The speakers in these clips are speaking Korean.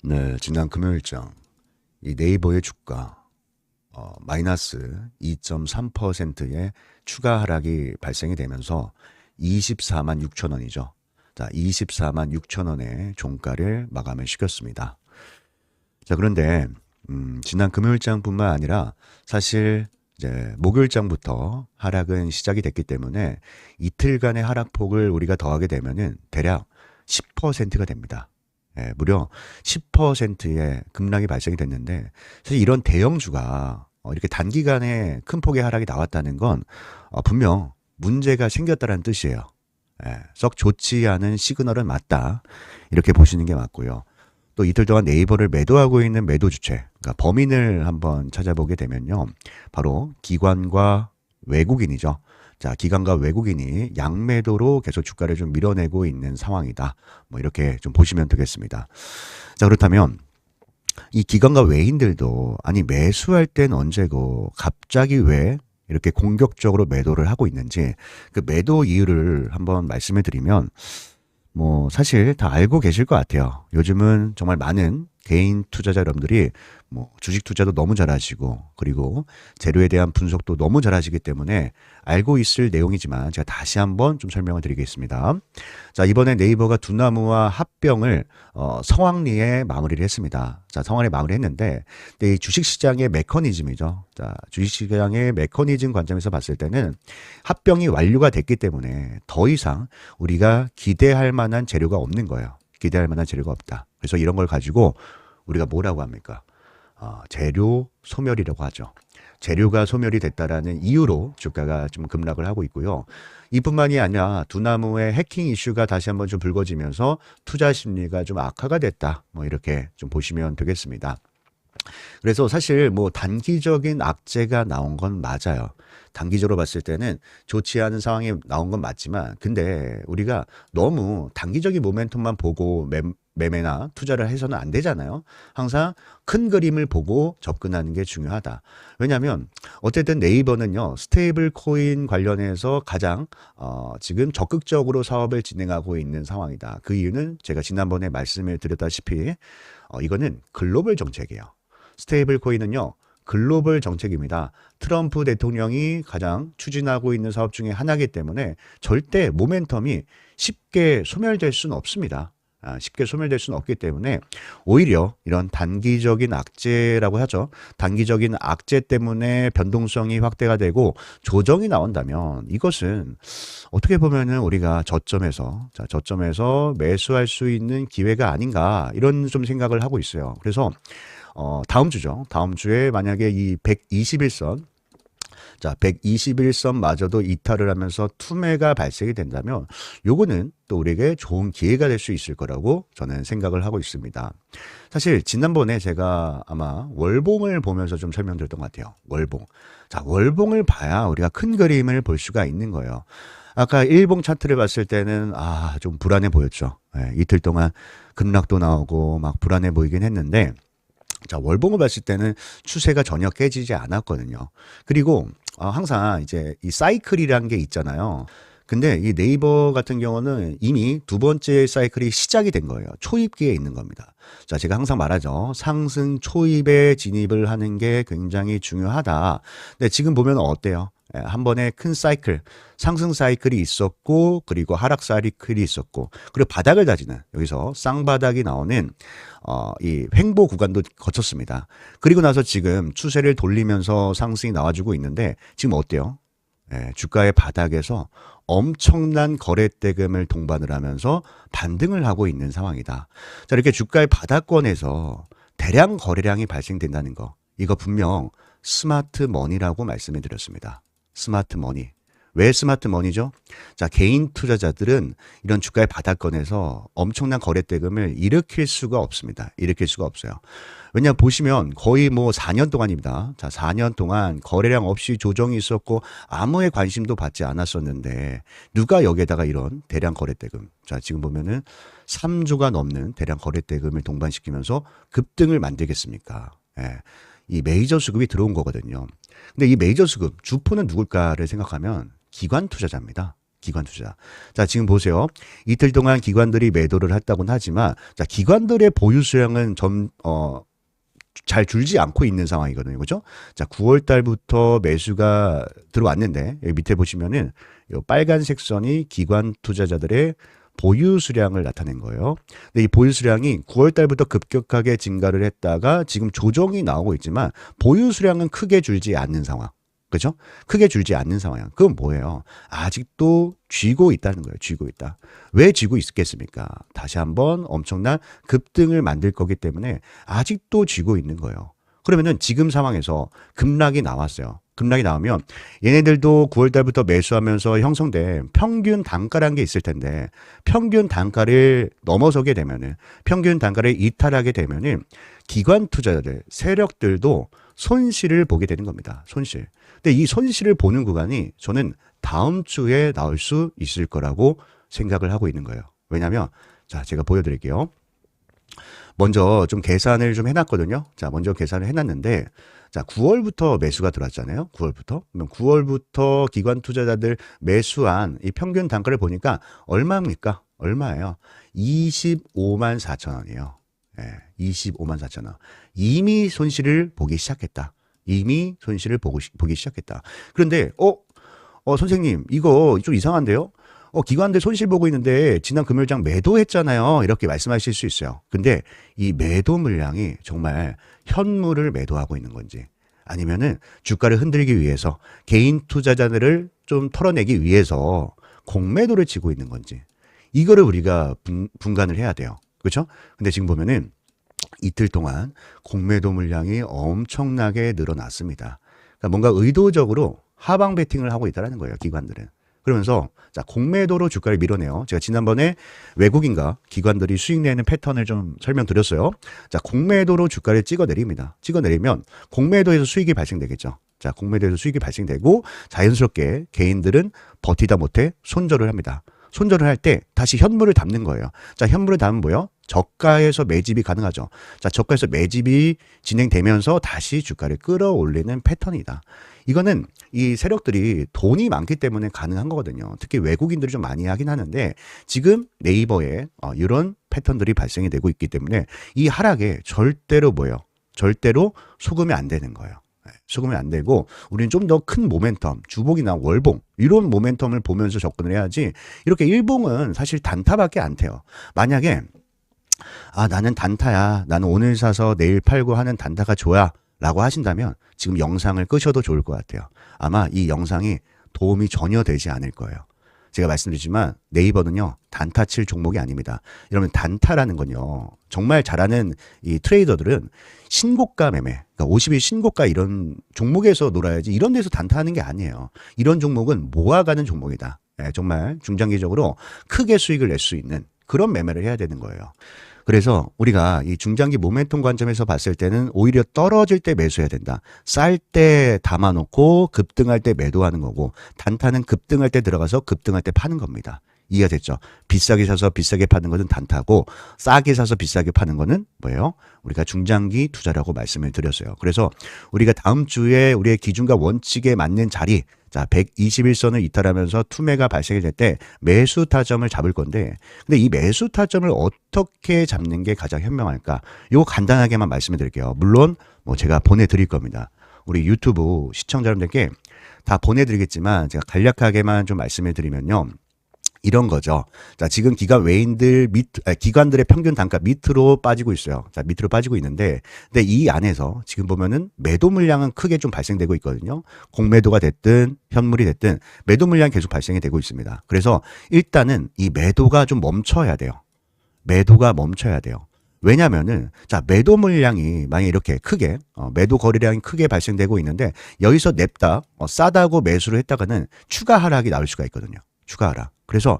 네, 지난 금요일장 이 네이버의 주가 마이너스 2.3%의 추가 하락이 발생이 되면서 24만 6천 원이죠. 자, 24만 6천 원의 종가를 마감을 시켰습니다. 자, 그런데 지난 금요일장뿐만 아니라 사실 이제 목요일장부터 하락은 시작이 됐기 때문에 이틀간의 하락폭을 우리가 더하게 되면은 대략 10%가 됩니다. 예, 무려 10%의 급락이 발생이 됐는데 사실 이런 대형주가 이렇게 단기간에 큰 폭의 하락이 나왔다는 건 분명 문제가 생겼다는 뜻이에요. 예, 썩 좋지 않은 시그널은 맞다. 이렇게 보시는 게 맞고요. 또 이틀 동안 네이버를 매도하고 있는 매도 주체, 그러니까 범인을 한번 찾아보게 되면요. 바로 기관과 외국인이죠. 자, 기관과 외국인이 양매도로 계속 주가를 좀 밀어내고 있는 상황이다. 뭐 이렇게 좀 보시면 되겠습니다. 자, 그렇다면 이 기관과 외인들도 아니 매수할 땐 언제고 갑자기 왜 이렇게 공격적으로 매도를 하고 있는지 그 매도 이유를 한번 말씀을 드리면 뭐 사실 다 알고 계실 것 같아요. 요즘은 정말 많은 개인 투자자 여러분들이 뭐 주식 투자도 너무 잘하시고 그리고 재료에 대한 분석도 너무 잘하시기 때문에 알고 있을 내용이지만 제가 다시 한번 좀 설명을 드리겠습니다. 자, 이번에 네이버가 두나무와 합병을 성황리에 마무리를 했습니다. 자, 성황리에 마무리했는데 근데 이 주식시장의 메커니즘이죠. 자, 주식시장의 메커니즘 관점에서 봤을 때는 합병이 완료가 됐기 때문에 더 이상 우리가 기대할 만한 재료가 없는 거예요. 기대할 만한 재료가 없다. 그래서 이런 걸 가지고 우리가 뭐라고 합니까? 재료 소멸이라고 하죠. 재료가 소멸이 됐다라는 이유로 주가가 좀 급락을 하고 있고요. 이뿐만이 아니라 두나무의 해킹 이슈가 다시 한번 좀 불거지면서 투자 심리가 좀 악화가 됐다. 뭐 이렇게 좀 보시면 되겠습니다. 그래서 사실 뭐 단기적인 악재가 나온 건 맞아요. 단기적으로 봤을 때는 좋지 않은 상황이 나온 건 맞지만 근데 우리가 너무 단기적인 모멘텀만 보고 매매나 투자를 해서는 안 되잖아요. 항상 큰 그림을 보고 접근하는 게 중요하다. 왜냐하면 어쨌든 네이버는요 스테이블 코인 관련해서 가장 지금 적극적으로 사업을 진행하고 있는 상황이다. 그 이유는 제가 지난번에 말씀을 드렸다시피 이거는 글로벌 정책이에요. 스테이블 코인은요, 글로벌 정책입니다. 트럼프 대통령이 가장 추진하고 있는 사업 중에 하나이기 때문에 절대 모멘텀이 쉽게 소멸될 수는 없습니다. 쉽게 소멸될 수는 없기 때문에 오히려 이런 단기적인 악재라고 하죠. 단기적인 악재 때문에 변동성이 확대가 되고 조정이 나온다면 이것은 어떻게 보면은 우리가 저점에서 매수할 수 있는 기회가 아닌가 이런 좀 생각을 하고 있어요. 그래서 다음 주죠. 다음 주에 만약에 이 121선, 자, 121선마저도 이탈을 하면서 투매가 발생이 된다면 요거는 또 우리에게 좋은 기회가 될 수 있을 거라고 저는 생각을 하고 있습니다. 사실 지난번에 제가 아마 월봉을 보면서 좀 설명드렸던 것 같아요. 월봉. 자, 월봉을 봐야 우리가 큰 그림을 볼 수가 있는 거예요. 아까 일봉 차트를 봤을 때는 좀 불안해 보였죠. 예, 이틀 동안 급락도 나오고 막 불안해 보이긴 했는데 자, 월봉을 봤을 때는 추세가 전혀 깨지지 않았거든요. 그리고 항상 이제 이 사이클이라는 게 있잖아요. 근데 이 네이버 같은 경우는 이미 두 번째 사이클이 시작이 된 거예요. 초입기에 있는 겁니다. 자, 제가 항상 말하죠. 상승 초입에 진입을 하는 게 굉장히 중요하다. 근데 지금 보면 어때요? 한 번에 큰 사이클, 상승 사이클이 있었고, 그리고 하락 사이클이 있었고, 그리고 바닥을 다지는, 여기서 쌍바닥이 나오는, 이 횡보 구간도 거쳤습니다. 그리고 나서 지금 추세를 돌리면서 상승이 나와주고 있는데, 지금 어때요? 주가의 바닥에서 엄청난 거래대금을 동반을 하면서 반등을 하고 있는 상황이다. 자, 이렇게 주가의 바닥권에서 대량 거래량이 발생된다는 거, 이거 분명 스마트 머니라고 말씀해 드렸습니다. 스마트 머니. 왜 스마트 머니죠? 자, 개인 투자자들은 이런 주가의 바닥권에서 엄청난 거래대금을 일으킬 수가 없습니다. 일으킬 수가 없어요. 왜냐하면 보시면 거의 뭐 4년 동안입니다. 자, 4년 동안 거래량 없이 조정이 있었고 아무의 관심도 받지 않았었는데 누가 여기에다가 이런 대량 거래대금. 자, 지금 보면은 3조가 넘는 대량 거래대금을 동반시키면서 급등을 만들겠습니까? 예. 이 메이저 수급이 들어온 거거든요. 근데 이 메이저 수급, 주포는 누굴까를 생각하면 기관 투자자입니다. 기관 투자. 자, 지금 보세요. 이틀 동안 기관들이 매도를 했다고는 하지만, 자, 기관들의 보유 수량은 잘 줄지 않고 있는 상황이거든요. 그죠? 자, 9월 달부터 매수가 들어왔는데, 여기 밑에 보시면은, 이 빨간색 선이 기관 투자자들의 보유 수량을 나타낸 거예요. 근데 이 보유 수량이 9월 달부터 급격하게 증가를 했다가 지금 조정이 나오고 있지만, 보유 수량은 크게 줄지 않는 상황. 그죠? 크게 줄지 않는 상황이야. 그건 뭐예요? 아직도 쥐고 있다는 거예요. 쥐고 있다. 왜 쥐고 있겠습니까? 다시 한번 엄청난 급등을 만들 거기 때문에 아직도 쥐고 있는 거예요. 그러면은 지금 상황에서 급락이 나왔어요. 급락이 나오면 얘네들도 9월 달부터 매수하면서 형성된 평균 단가라는 게 있을 텐데 평균 단가를 넘어서게 되면은 평균 단가를 이탈하게 되면은 기관 투자자들, 세력들도 손실을 보게 되는 겁니다. 손실. 근데 이 손실을 보는 구간이 저는 다음 주에 나올 수 있을 거라고 생각을 하고 있는 거예요. 왜냐하면 자, 제가 보여드릴게요. 먼저 좀 계산을 좀 해놨거든요. 자, 먼저 계산을 해놨는데 자, 9월부터 매수가 들어왔잖아요. 9월부터. 그러면 9월부터 기관 투자자들 매수한 이 평균 단가를 보니까 얼마입니까? 얼마예요? 25만 4천 원이에요. 예, 25만 4천 원. 이미 손실을 보기 시작했다. 이미 손실을 보기 시작했다. 그런데 선생님 이거 좀 이상한데요? 기관들 손실 보고 있는데 지난 금요일장 매도했잖아요. 이렇게 말씀하실 수 있어요. 근데 이 매도 물량이 정말 현물을 매도하고 있는 건지 아니면은 주가를 흔들기 위해서 개인 투자자들을 좀 털어내기 위해서 공매도를 치고 있는 건지 이거를 우리가 분간을 해야 돼요. 그렇죠? 근데 지금 보면은 이틀 동안 공매도 물량이 엄청나게 늘어났습니다. 그러니까 뭔가 의도적으로 하방 베팅을 하고 있다는 거예요. 기관들은. 그러면서 자, 공매도로 주가를 밀어내요. 제가 지난번에 외국인과 기관들이 수익 내는 패턴을 좀 설명드렸어요. 자, 공매도로 주가를 찍어내립니다. 찍어내리면 공매도에서 수익이 발생되겠죠. 자, 공매도에서 수익이 발생되고 자연스럽게 개인들은 버티다 못해 손절을 합니다. 손절을 할 때 다시 현물을 담는 거예요. 자, 현물을 담으면 뭐요? 저가에서 매집이 가능하죠. 자, 저가에서 매집이 진행되면서 다시 주가를 끌어올리는 패턴이다. 이거는 이 세력들이 돈이 많기 때문에 가능한 거거든요. 특히 외국인들이 좀 많이 하긴 하는데 지금 네이버에 이런 패턴들이 발생이 되고 있기 때문에 이 하락에 절대로 뭐예요? 절대로 속으면 안 되는 거예요. 속으면 안 되고 우리는 좀 더 큰 모멘텀, 주봉이나 월봉 이런 모멘텀을 보면서 접근을 해야지 이렇게 일봉은 사실 단타밖에 안 돼요. 만약에 나는 단타야. 나는 오늘 사서 내일 팔고 하는 단타가 좋아. 라고 하신다면 지금 영상을 끄셔도 좋을 것 같아요. 아마 이 영상이 도움이 전혀 되지 않을 거예요. 제가 말씀드리지만 네이버는요. 단타 칠 종목이 아닙니다. 여러분 단타라는 건요. 정말 잘하는 이 트레이더들은 신고가 매매, 그러니까 50일 신고가 이런 종목에서 놀아야지 이런 데서 단타하는 게 아니에요. 이런 종목은 모아가는 종목이다. 정말 중장기적으로 크게 수익을 낼 수 있는 그런 매매를 해야 되는 거예요. 그래서 우리가 이 중장기 모멘텀 관점에서 봤을 때는 오히려 떨어질 때 매수해야 된다. 쌀 때 담아놓고 급등할 때 매도하는 거고 단타는 급등할 때 들어가서 급등할 때 파는 겁니다. 이해가 됐죠? 비싸게 사서 비싸게 파는 것은 단타고 싸게 사서 비싸게 파는 거는 뭐예요? 우리가 중장기 투자라고 말씀을 드렸어요. 그래서 우리가 다음 주에 우리의 기준과 원칙에 맞는 자리 자, 121선을 이탈하면서 투매가 발생이 될 때 매수 타점을 잡을 건데 근데 이 매수 타점을 어떻게 잡는 게 가장 현명할까? 이거 간단하게만 말씀을 드릴게요. 물론 제가 보내드릴 겁니다. 우리 유튜브 시청자 여러분들께 다 보내드리겠지만 제가 간략하게만 좀 말씀을 드리면요. 이런 거죠. 자, 지금 기관 외인들 기관들의 평균 단가 밑으로 빠지고 있어요. 자, 밑으로 빠지고 있는데, 근데 이 안에서 지금 보면은 매도 물량은 크게 좀 발생되고 있거든요. 공매도가 됐든 현물이 됐든 매도 물량 계속 발생이 되고 있습니다. 그래서 일단은 이 매도가 좀 멈춰야 돼요. 매도가 멈춰야 돼요. 왜냐면은 자, 매도 물량이 만약에 이렇게 크게 매도 거래량이 크게 발생되고 있는데 여기서 냅다 싸다고 매수를 했다가는 추가 하락이 나올 수가 있거든요. 추가 하락. 그래서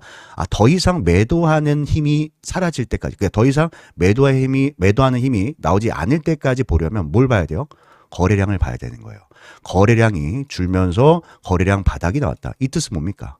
더 이상 매도하는 힘이 사라질 때까지, 그러니까 더 이상 매도하는 힘이 나오지 않을 때까지 보려면 뭘 봐야 돼요? 거래량을 봐야 되는 거예요. 거래량이 줄면서 거래량 바닥이 나왔다. 이 뜻은 뭡니까?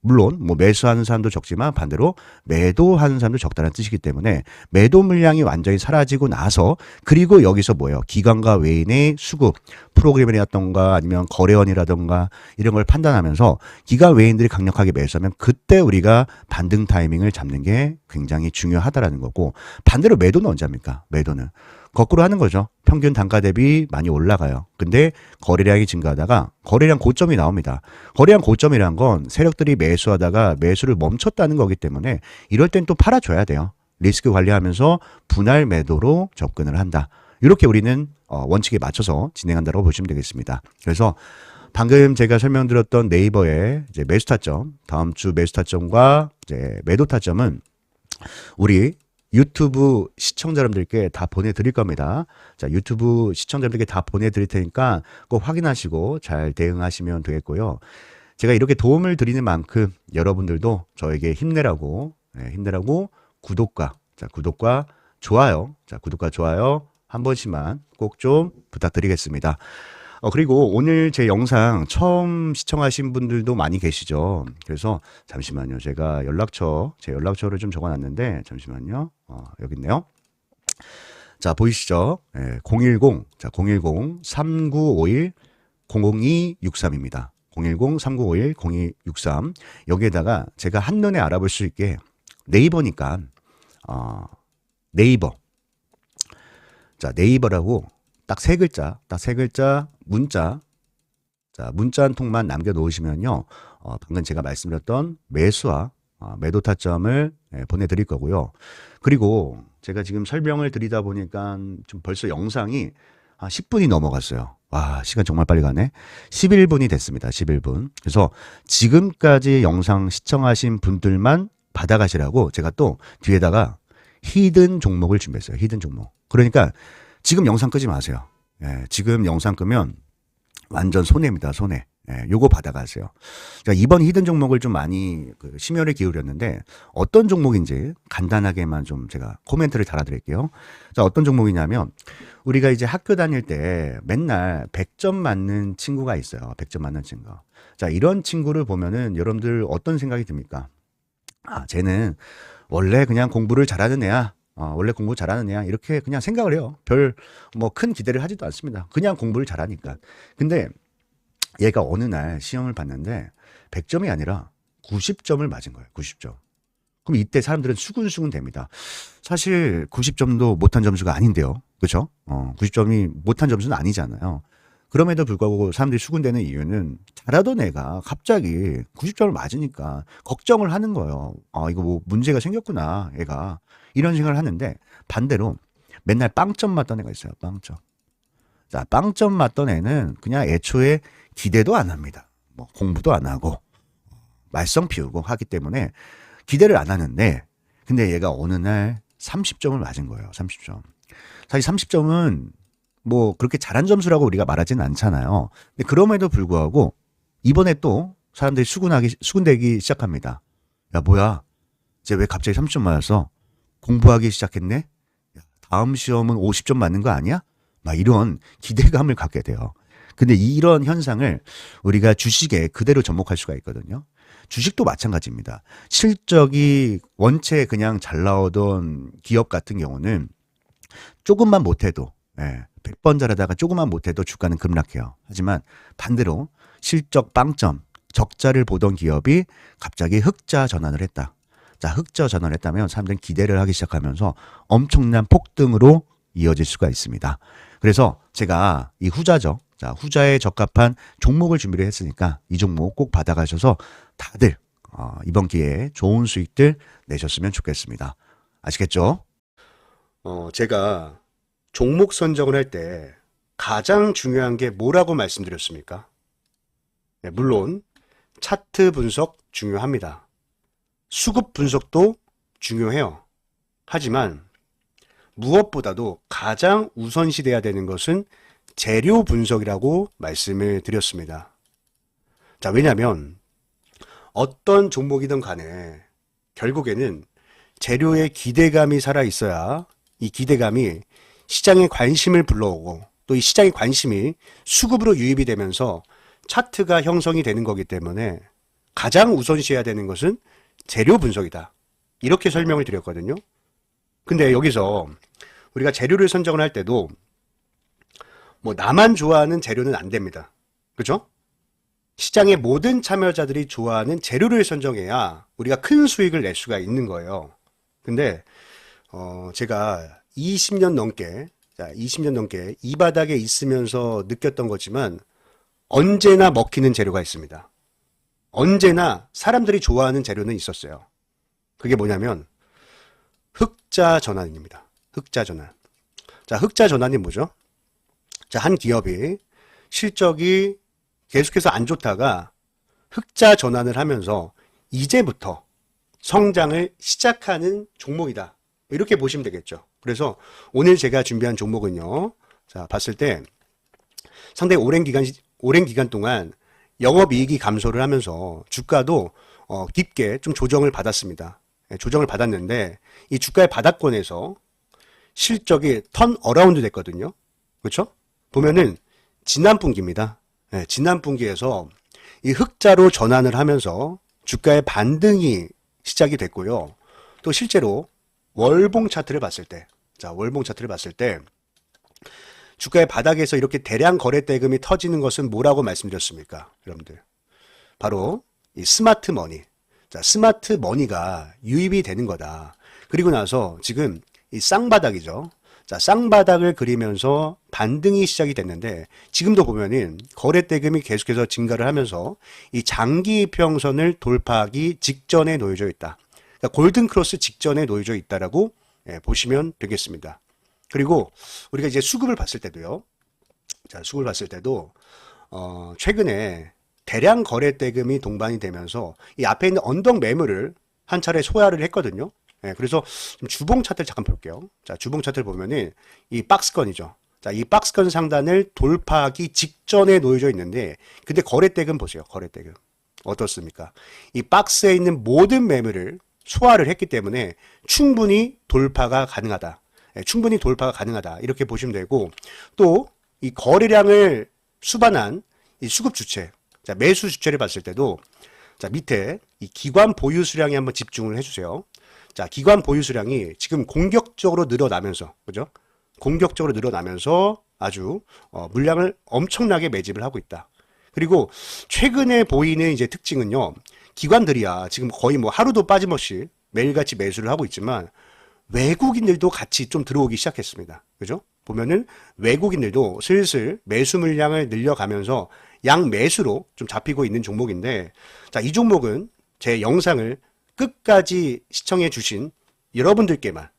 물론 뭐 매수하는 사람도 적지만 반대로 매도하는 사람도 적다는 뜻이기 때문에 매도 물량이 완전히 사라지고 나서 그리고 여기서 뭐예요? 기관과 외인의 수급 프로그램이라던가 아니면 거래원이라던가 이런 걸 판단하면서 기관 외인들이 강력하게 매수하면 그때 우리가 반등 타이밍을 잡는 게 굉장히 중요하다라는 거고 반대로 매도는 언제 합니까? 매도는 거꾸로 하는 거죠. 평균 단가 대비 많이 올라가요. 근데 거래량이 증가하다가 거래량 고점이 나옵니다. 거래량 고점이란 건 세력들이 매수하다가 매수를 멈췄다는 거기 때문에 이럴 땐 또 팔아줘야 돼요. 리스크 관리하면서 분할 매도로 접근을 한다. 이렇게 우리는 원칙에 맞춰서 진행한다고 보시면 되겠습니다. 그래서 방금 제가 설명드렸던 네이버의 이제 매수 타점, 다음 주 매수 타점과 이제 매도 타점은 우리 유튜브 시청자 여러분들께 다 보내드릴 겁니다. 자, 유튜브 시청자 여러분들께 다 보내드릴 테니까 꼭 확인하시고 잘 대응하시면 되겠고요. 제가 이렇게 도움을 드리는 만큼 여러분들도 저에게 힘내라고, 힘내라고 구독과 좋아요, 구독과 좋아요 한 번씩만 꼭 좀 부탁드리겠습니다. 그리고 오늘 제 영상 처음 시청하신 분들도 많이 계시죠. 그래서 잠시만요. 제가 제 연락처를 좀 적어놨는데, 잠시만요. 여기 있네요. 자, 보이시죠? 010-3951-0263입니다. 010-3951-0263. 여기에다가 제가 한눈에 알아볼 수 있게 네이버니까, 네이버. 자, 네이버라고 딱 세 글자, 문자. 자, 문자 한 통만 남겨놓으시면요. 방금 제가 말씀드렸던 매수와 매도 타점을 보내드릴 거고요. 그리고 제가 지금 설명을 드리다 보니까 좀 벌써 영상이 10분이 넘어갔어요. 와, 시간 정말 빨리 가네. 11분이 됐습니다. 11분. 그래서 지금까지 영상 시청하신 분들만 받아가시라고 제가 또 뒤에다가 히든 종목을 준비했어요. 히든 종목. 그러니까 지금 영상 끄지 마세요. 지금 영상 끄면 완전 손해입니다. 손해. 요거 받아가세요. 자, 이번 히든 종목을 좀 많이 심혈을 기울였는데 어떤 종목인지 간단하게만 좀 제가 코멘트를 달아드릴게요. 자, 어떤 종목이냐면 우리가 이제 학교 다닐 때 맨날 100점 맞는 친구가 있어요. 100점 맞는 친구. 자, 이런 친구를 보면은 여러분들 어떤 생각이 듭니까? 쟤는 원래 그냥 공부를 잘하는 애야. 원래 공부 잘하는 애야. 이렇게 그냥 생각을 해요. 별 뭐 큰 기대를 하지도 않습니다. 그냥 공부를 잘하니까. 근데 얘가 어느 날 시험을 봤는데 100점이 아니라 90점을 맞은 거예요. 90점. 그럼 이때 사람들은 수근수근 됩니다. 사실 90점도 못한 점수가 아닌데요. 그렇죠? 90점이 못한 점수는 아니잖아요. 그럼에도 불구하고 사람들이 수군되는 이유는 잘하던 애가 갑자기 90점을 맞으니까 걱정을 하는 거예요. 이거 뭐 문제가 생겼구나, 애가. 이런 생각을 하는데 반대로 맨날 빵점 맞던 애가 있어요. 빵점. 자, 빵점 맞던 애는 그냥 애초에 기대도 안 합니다. 뭐 공부도 안 하고 말썽 피우고 하기 때문에 기대를 안 하는데 근데 얘가 어느 날 30점을 맞은 거예요. 30점. 사실 30점은 뭐 그렇게 잘한 점수라고 우리가 말하지는 않잖아요. 근데 그럼에도 불구하고 이번에 또 사람들이 수군되기 시작합니다. 야, 뭐야? 쟤 왜 갑자기 30점 맞았어? 공부하기 시작했네? 다음 시험은 50점 맞는 거 아니야? 막 이런 기대감을 갖게 돼요. 근데 이런 현상을 우리가 주식에 그대로 접목할 수가 있거든요. 주식도 마찬가지입니다. 실적이 원체 그냥 잘 나오던 기업 같은 경우는 조금만 못해도 100번 잘하다가 조금만 못해도 주가는 급락해요. 하지만 반대로 실적 빵점, 적자를 보던 기업이 갑자기 흑자 전환을 했다. 자, 흑자 전환을 했다면 사람들은 기대를 하기 시작하면서 엄청난 폭등으로 이어질 수가 있습니다. 그래서 제가 이 후자죠. 자, 후자에 적합한 종목을 준비를 했으니까 이 종목 꼭 받아가셔서 다들 이번 기회에 좋은 수익들 내셨으면 좋겠습니다. 아시겠죠? 제가 종목 선정을 할 때 가장 중요한 게 뭐라고 말씀드렸습니까? 네, 물론 차트 분석 중요합니다. 수급 분석도 중요해요. 하지만 무엇보다도 가장 우선시돼야 되는 것은 재료 분석이라고 말씀을 드렸습니다. 자, 왜냐하면 어떤 종목이든 간에 결국에는 재료에 기대감이 살아 있어야 이 기대감이 시장의 관심을 불러오고 또 이 시장의 관심이 수급으로 유입이 되면서 차트가 형성이 되는 거기 때문에 가장 우선시해야 되는 것은 재료 분석이다. 이렇게 설명을 드렸거든요. 근데 여기서 우리가 재료를 선정을 할 때도 뭐 나만 좋아하는 재료는 안 됩니다. 그죠? 시장의 모든 참여자들이 좋아하는 재료를 선정해야 우리가 큰 수익을 낼 수가 있는 거예요. 근데 제가 20년 넘게 이 바닥에 있으면서 느꼈던 거지만 언제나 먹히는 재료가 있습니다. 언제나 사람들이 좋아하는 재료는 있었어요. 그게 뭐냐면 흑자 전환입니다. 흑자 전환. 자, 흑자 전환이 뭐죠? 자, 한 기업이 실적이 계속해서 안 좋다가 흑자 전환을 하면서 이제부터 성장을 시작하는 종목이다. 이렇게 보시면 되겠죠. 그래서 오늘 제가 준비한 종목은요. 자, 봤을 때 상당히 오랜 기간 동안 영업이익이 감소를 하면서 주가도 깊게 좀 조정을 받았습니다. 조정을 받았는데 이 주가의 바닥권에서 실적이 턴 어라운드 됐거든요. 그렇죠? 보면은 지난 분기입니다. 지난 분기에서 이 흑자로 전환을 하면서 주가의 반등이 시작이 됐고요. 또 실제로 월봉 차트를 봤을 때, 자, 월봉 차트를 봤을 때 주가의 바닥에서 이렇게 대량 거래 대금이 터지는 것은 뭐라고 말씀드렸습니까? 여러분들. 바로 이 스마트 머니. 자, 스마트 머니가 유입이 되는 거다. 그리고 나서 지금 이 쌍바닥이죠. 자, 쌍바닥을 그리면서 반등이 시작이 됐는데 지금도 보면은 거래 대금이 계속해서 증가를 하면서 이 장기 이평선을 돌파하기 직전에 놓여져 있다. 그러니까 골든 크로스 직전에 놓여져 있다라고 보시면 되겠습니다. 그리고 우리가 이제 수급을 봤을 때도요. 자, 수급을 봤을 때도 최근에 대량 거래 대금이 동반이 되면서 이 앞에 있는 언덕 매물을 한 차례 소화를 했거든요. 그래서 좀 주봉 차트를 잠깐 볼게요. 자, 주봉 차트를 보면은 이 박스권이죠. 자, 이 박스권 상단을 돌파하기 직전에 놓여져 있는데, 근데 거래 대금 보세요. 거래 대금. 어떻습니까? 이 박스에 있는 모든 매물을 소화를 했기 때문에 충분히 돌파가 가능하다. 충분히 돌파가 가능하다. 이렇게 보시면 되고, 또 이 거래량을 수반한 이 수급 주체, 자, 매수 주체를 봤을 때도, 자, 밑에 이 기관 보유 수량에 한번 집중을 해주세요. 자, 기관 보유 수량이 지금 공격적으로 늘어나면서, 그죠? 공격적으로 늘어나면서 아주 물량을 엄청나게 매집을 하고 있다. 그리고 최근에 보이는 이제 특징은요, 기관들이야 지금 거의 뭐 하루도 빠짐없이 매일같이 매수를 하고 있지만 외국인들도 같이 좀 들어오기 시작했습니다. 그죠? 보면은 외국인들도 슬슬 매수 물량을 늘려가면서 양매수로 좀 잡히고 있는 종목인데, 자, 이 종목은 제 영상을 끝까지 시청해 주신 여러분들께만,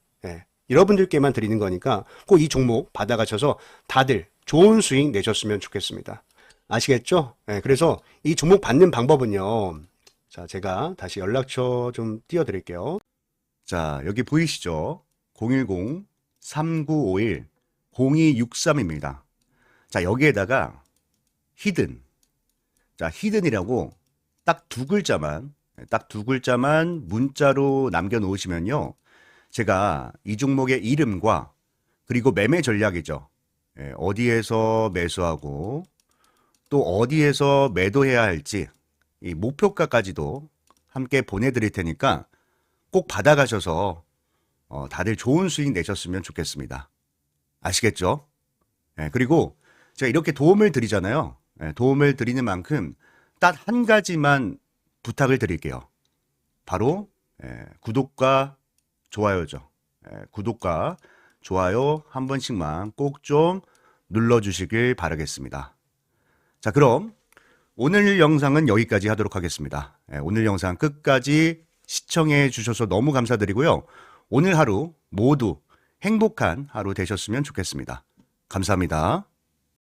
여러분들께만 드리는 거니까 꼭 이 종목 받아가셔서 다들 좋은 수익 내셨으면 좋겠습니다. 아시겠죠? 그래서 이 종목 받는 방법은요. 자, 제가 다시 연락처 좀 띄워드릴게요. 자, 여기 보이시죠? 010-3951-0263입니다. 자, 여기에다가 히든. 자, 히든이라고 딱 두 글자만 문자로 남겨놓으시면요. 제가 이 종목의 이름과 그리고 매매 전략이죠. 어디에서 매수하고 또 어디에서 매도해야 할지 이 목표가까지도 함께 보내드릴 테니까 꼭 받아가셔서 다들 좋은 수익 내셨으면 좋겠습니다. 아시겠죠? 그리고 제가 이렇게 도움을 드리잖아요. 도움을 드리는 만큼 딱 한 가지만 부탁을 드릴게요. 바로 구독과 좋아요죠. 구독과 좋아요 한 번씩만 꼭 좀 눌러주시길 바라겠습니다. 자, 그럼 오늘 영상은 여기까지 하도록 하겠습니다. 오늘 영상 끝까지 시청해 주셔서 너무 감사드리고요. 오늘 하루 모두 행복한 하루 되셨으면 좋겠습니다. 감사합니다.